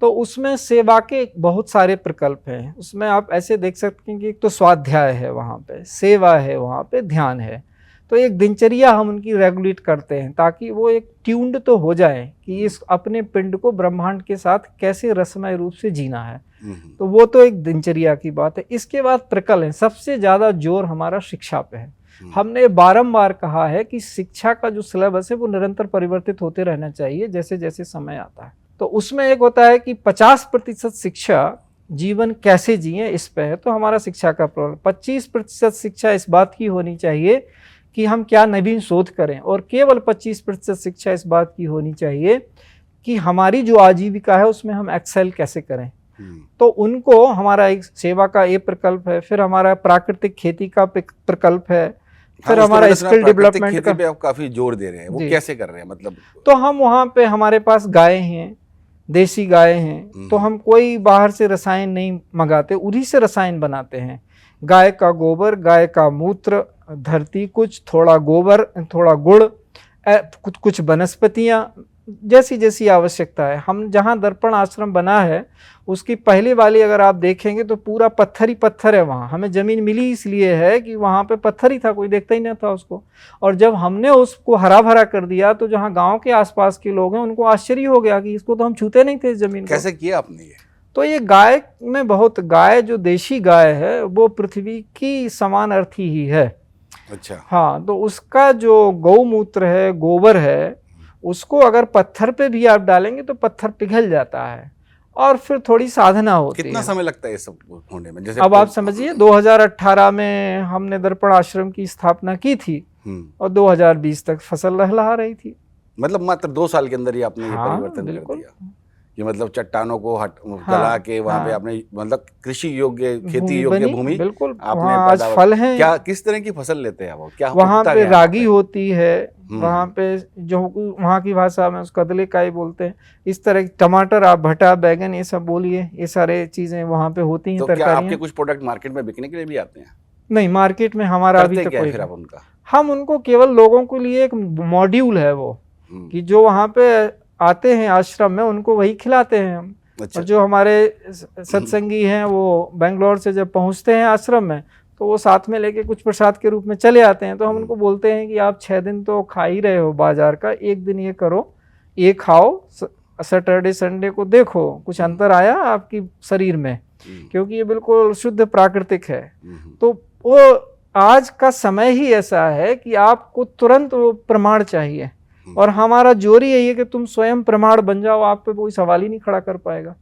तो उसमें सेवा के बहुत सारे प्रकल्प हैं। उसमें आप ऐसे देख सकते हैं कि एक तो स्वाध्याय है, वहाँ पे सेवा है, वहाँ पे ध्यान है। तो एक दिनचर्या हम उनकी रेगुलेट करते हैं ताकि वो एक ट्यून्ड तो हो जाए कि इस अपने पिंड को ब्रह्मांड के साथ कैसे रसमय रूप से जीना है। तो वो तो एक दिनचर्या की बात है। इसके बाद प्रकल्प है। सबसे ज़्यादा जोर हमारा शिक्षा पे है। हमने बारंबार कहा है कि शिक्षा का जो सिलेबस है वो निरंतर परिवर्तित होते रहना चाहिए जैसे जैसे समय आता है। तो उसमें एक होता है कि 50% शिक्षा जीवन कैसे जिए इस पे है, तो हमारा शिक्षा का प्रॉब्लम। 25% शिक्षा इस बात की होनी चाहिए कि हम क्या नवीन शोध करें, और केवल 25% शिक्षा इस बात की होनी चाहिए कि हमारी जो आजीविका है उसमें हम एक्सेल कैसे करें। तो उनको हमारा एक सेवा का ये प्रकल्प है, फिर हमारा प्राकृतिक खेती का प्रकल्प है, फिर हमारा स्किल डेवलपमेंट का। पे आप काफी जोर दे रहे हैं, वो कैसे कर रहे हैं मतलब? तो हम वहाँ पे हमारे पास गाय हैं, देसी गाय हैं, तो हम कोई बाहर से रसायन नहीं मंगाते, उन्हीं से रसायन बनाते हैं। गाय का गोबर, गाय का मूत्र, धरती कुछ, थोड़ा गोबर, थोड़ा गुड़, कुछ वनस्पतियाँ, जैसी जैसी आवश्यकता है। हम जहाँ दर्पण आश्रम बना है उसकी पहली वाली अगर आप देखेंगे तो पूरा पत्थर ही पत्थर है। वहाँ हमें ज़मीन मिली इसलिए है कि वहाँ पे पत्थर ही था, कोई देखता ही नहीं था उसको। और जब हमने उसको हरा भरा कर दिया तो जहाँ गांव के आसपास के लोग हैं उनको आश्चर्य हो गया कि इसको तो हम छूते नहीं थे इस ज़मीन को। कैसे किया आपने ये? तो ये गाय में बहुत, गाय जो देशी गाय है वो पृथ्वी की समान अर्थी ही है। अच्छा। हाँ, तो उसका जो गौमूत्र है, गोबर है, उसको अगर पत्थर पे भी आप डालेंगे तो पत्थर पिघल जाता है और फिर थोड़ी साधना होती है। कितना समय लगता है ये सब होने में? जैसे अब आप समझिए 2018 में हमने दर्पण आश्रम की स्थापना की थी और 2020 तक फसल लहलहा रही थी। मतलब मात्र 2 साल के अंदर ही आपने ये परिवर्तन कर दिया। ये मतलब चट्टानों को गला के वहाँ पे आपने मतलब कृषि योग्य, खेती योग्य भूमि बिल्कुल आपने आज फल हैं। क्या किस तरह की फसल लेते हैं वो? क्या वहाँ पे रागी होती है, वहाँ पे जो वहाँ की भाषा में उसका कदलेकाई बोलते हैं। इस तरह टमाटर, आप भटा, बैगन, ये सब बोलिए, ये सारे चीजें वहाँ पे होती हैं। तो क्या आपके कुछ प्रोडक्ट मार्केट में बिकने के लिए भी आते हैं? नहीं, मार्केट में हमारा अभी तक कोई। फिर आप उनका, हम उनको केवल लोगों के लिए एक मॉड्यूल है वो, कि जो वहाँ पे आते हैं आश्रम में उनको वही खिलाते हैं हम। अच्छा। और जो हमारे सत्संगी हैं वो बेंगलोर से जब पहुँचते हैं आश्रम में तो वो साथ में लेके कुछ प्रसाद के रूप में चले आते हैं। तो हम उनको बोलते हैं कि आप 6 दिन तो खा ही रहे हो बाजार का, एक दिन ये करो, ये खाओ, सैटरडे संडे को देखो कुछ अंतर आया आपकी शरीर में, क्योंकि ये बिल्कुल शुद्ध प्राकृतिक है। तो वो आज का समय ही ऐसा है कि आपको तुरंत वो प्रमाण चाहिए, और हमारा जोर ही यही है कि तुम स्वयं प्रमाण बन जाओ, आप पे कोई सवाल ही नहीं खड़ा कर पाएगा।